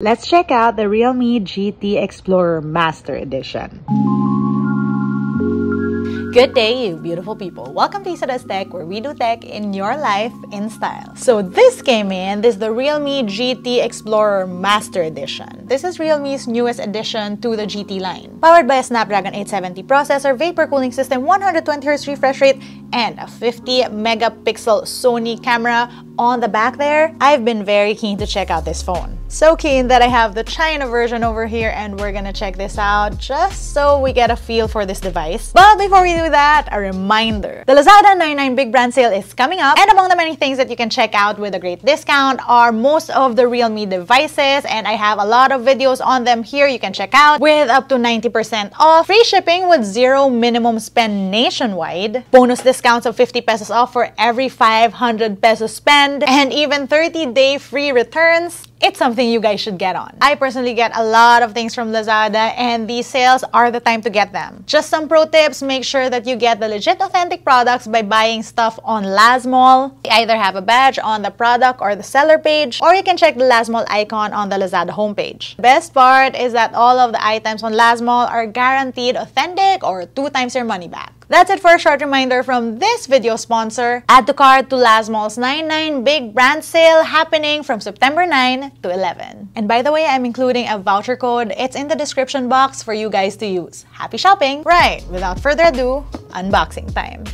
Let's check out the Realme GT Explorer Master Edition. Good day, you beautiful people. Welcome to LAZADA's Tech, where we do tech in your life in style. So this came in. This is the Realme GT Explorer Master Edition. This is Realme's newest addition to the GT line. Powered by a Snapdragon 870 processor, vapor cooling system, 120Hz refresh rate, and a 50-megapixel Sony camera on the back there. I've been very keen to check out this phone. So keen that I have the China version over here, and we're gonna check this out just so we get a feel for this device. But before we do that, a reminder. The Lazada 99 Big Brand Sale is coming up, and among the many things that you can check out with a great discount are most of the Realme devices, and I have a lot of videos on them here you can check out with up to 90% off, free shipping with zero minimum spend nationwide, bonus discounts of 50 pesos off for every 500 pesos spend, and even 30-day free returns. It's something you guys should get on. I personally get a lot of things from Lazada, and these sales are the time to get them. Just some pro tips: make sure that you get the legit authentic products by buying stuff on LazMall. You either have a badge on the product or the seller page, or you can check the LazMall icon on the Lazada homepage. Best part is that all of the items on LazMall are guaranteed authentic or 2 times your money back. That's it for a short reminder from this video sponsor. Add to cart to LazMall's 99 Big Brand Sale happening from September 9 to 11. And by the way, I'm including a voucher code. It's in the description box for you guys to use. Happy shopping! Right, without further ado, unboxing time.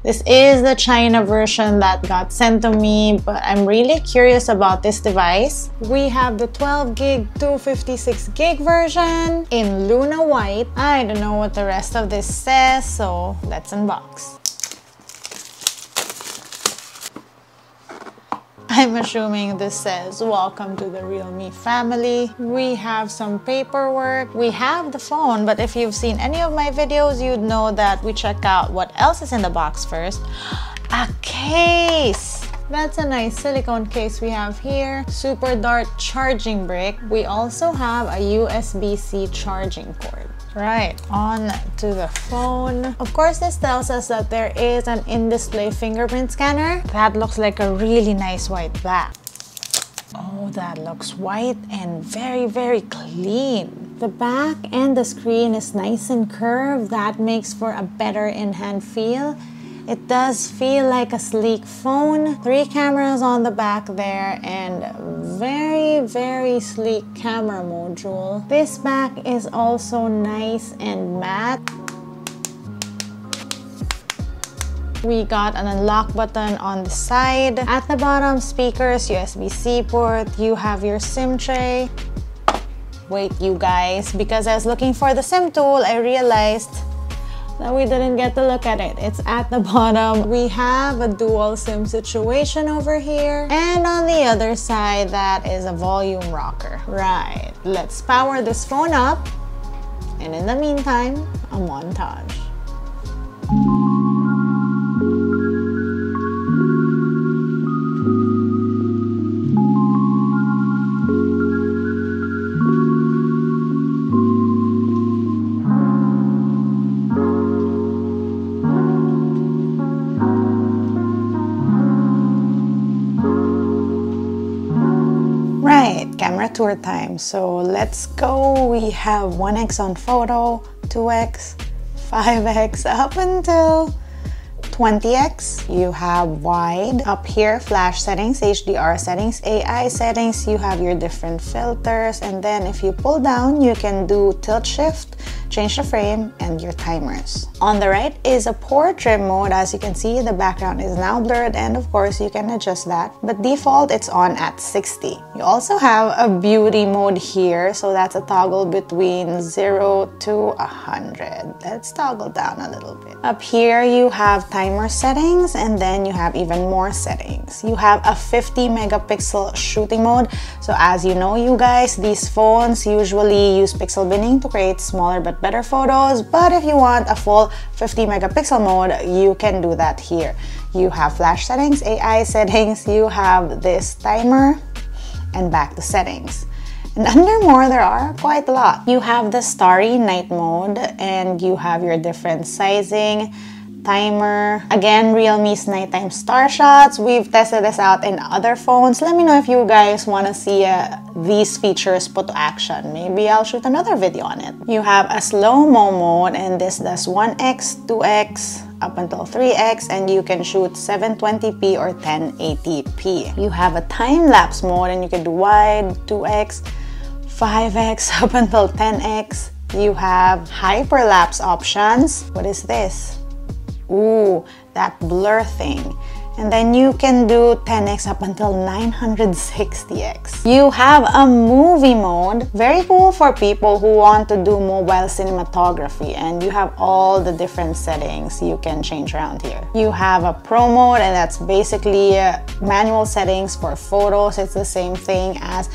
This is the China version that got sent to me, but I'm really curious about this device. We have the 12 gig 256 gig version in Luna White. I don't know what the rest of this says, so let's unbox. I'm assuming this says, "Welcome to the Realme family." We have some paperwork. We have the phone, but if you've seen any of my videos, you'd know that we check out what else is in the box first. A case! That's a nice silicone case we have here. Super Dart charging brick. We also have a USB-C charging cord. Right, on to the phone. Of course, this tells us that there is an in-display fingerprint scanner. That looks like a really nice white back. Oh, that looks white and very, very clean. The back and the screen is nice and curved. That makes for a better in-hand feel. It does feel like a sleek phone. 3 cameras on the back there, and very, very sleek camera module. This back is also nice and matte. We got an unlock button on the side. At the bottom, speakers, USB-C port. You have your SIM tray. Wait, you guys, because I was looking for the SIM tool, I realized that we didn't get to look at it. It's at the bottom. We have a dual SIM situation over here, and on the other side, that is a volume rocker. Right, let's power this phone up, and in the meantime, a montage. Camera tour time. So let's go. We have 1x on photo, 2x, 5x, up until 20x. You have wide. Up here, flash settings, HDR settings, AI settings. You have your different filters, and then if you pull down, you can do tilt shift, change the frame, and your timers. On the right is a portrait mode. As you can see, the background is now blurred, and of course you can adjust that, but default it's on at 60. You also have a beauty mode here, so that's a toggle between 0 to 100. Let's toggle down a little bit. Up here you have timer settings, and then you have even more settings. You have a 50 megapixel shooting mode. So as you know, you guys, these phones usually use pixel binning to create smaller but better photos, but if you want a full 50 megapixel mode, you can do that here. You have flash settings, AI settings, you have this timer, and back to settings. And under more, there are quite a lot. You have the starry night mode, and you have your different sizing, timer. Again, Realme's nighttime star shots. We've tested this out in other phones. Let me know if you guys want to see these features put to action. Maybe I'll shoot another video on it. You have a slow-mo mode, and this does 1x, 2x, up until 3x, and you can shoot 720p or 1080p. You have a time-lapse mode, and you can do wide, 2x, 5x, up until 10x. You have hyperlapse options. What is this? Ooh, that blur thing. And then you can do 10x up until 960x. You have a movie mode. Very cool for people who want to do mobile cinematography. And you have all the different settings you can change around here. You have a pro mode, and that's basically manual settings for photos. It's the same thing as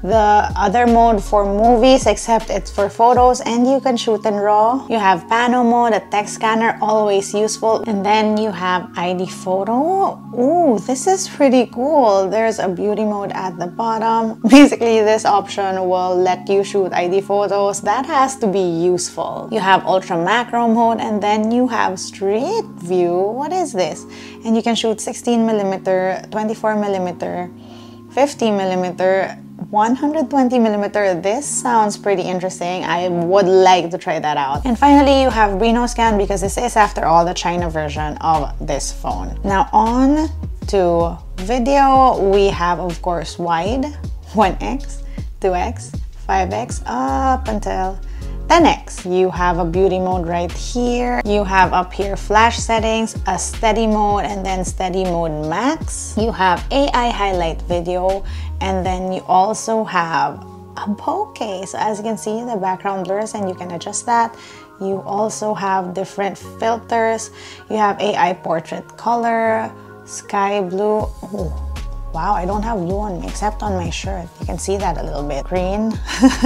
the other mode for movies, except it's for photos and you can shoot in RAW. You have pano mode, a text scanner, always useful. And then you have ID photo. Ooh, this is pretty cool. There's a beauty mode at the bottom. Basically, this option will let you shoot ID photos. That has to be useful. You have ultra macro mode, and then you have street view. What is this? And you can shoot 16mm, 24mm, 50mm, 120mm. This sounds pretty interesting. I would like to try that out. And finally, you have Reno scan, because this is, after all, the China version of this phone. Now on to video. We have, of course, wide, 1x, 2x, 5x, up until 10x. You have a beauty mode right here. You have up here flash settings, a steady mode, and then steady mode max. You have AI highlight video, and then you also have a bokeh. So as you can see, the background blurs and you can adjust that. You also have different filters. You have AI portrait color, sky blue. Ooh. Wow, I don't have blue on me except on my shirt. You can see that a little bit. Green,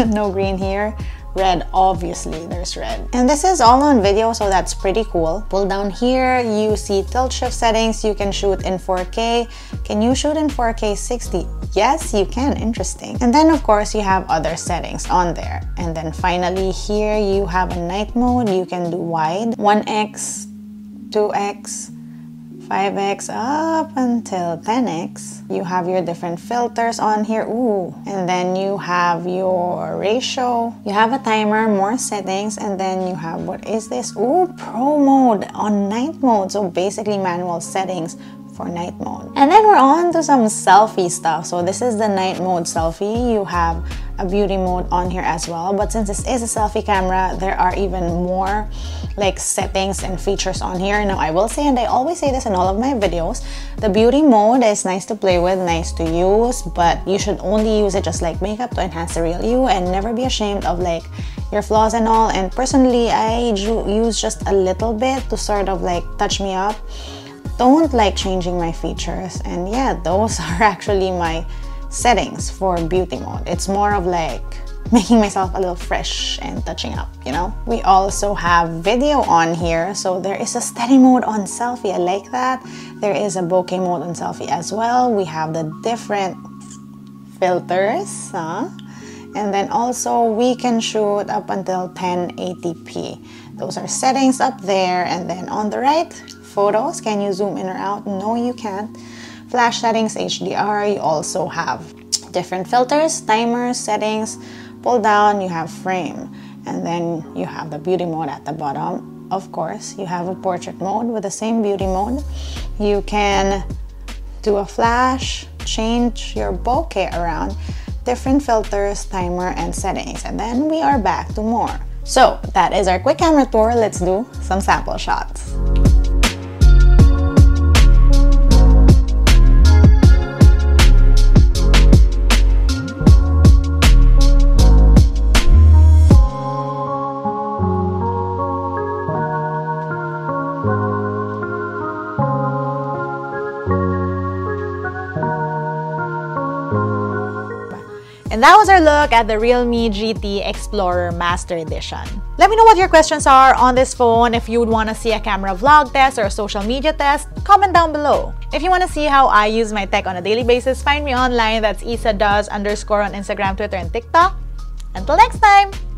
no green here. Red, obviously there's red. And this is all on video, so that's pretty cool. Pull down here, you see tilt shift settings. You can shoot in 4K. Can you shoot in 4K 60? Yes, you can. Interesting. And then of course you have other settings on there. And then finally here you have a night mode. You can do wide, 1x, 2x, 5x, up until 10x. You have your different filters on here. Ooh. And then you have your ratio. You have a timer, more settings, and then you have, what is this? Ooh, pro mode on night mode. So basically manual settings for night mode. And then we're on to some selfie stuff. So this is the night mode selfie. You have a beauty mode on here as well. But since this is a selfie camera, there are even more like settings and features on here. Now I will say, and I always say this in all of my videos, the beauty mode is nice to play with, nice to use, but you should only use it just like makeup to enhance the real you, and never be ashamed of like your flaws and all. And personally, I use just a little bit to sort of like touch me up. Don't like changing my features. And yeah, those are actually my settings for beauty mode. It's more of like making myself a little fresh and touching up, you know? We also have video on here. So there is a steady mode on selfie. I like that. There is a bokeh mode on selfie as well. We have the different filters, and then also we can shoot up until 1080p. Those are settings up there. And then on the right, photos. Can you zoom in or out? No, you can't. Flash settings, HDR. You also have different filters, timers, settings. Pull down, you have frame, and then you have the beauty mode at the bottom. Of course, you have a portrait mode with the same beauty mode. You can do a flash, change your bokeh around, different filters, timer, and settings. And then we are back to more. So that is our quick camera tour. Let's do some sample shots. And that was our look at the Realme GT Explorer Master Edition. Let me know what your questions are on this phone. If you would want to see a camera vlog test or a social media test, comment down below. If you want to see how I use my tech on a daily basis, find me online. That's isadoes_ on Instagram, Twitter, and TikTok. Until next time!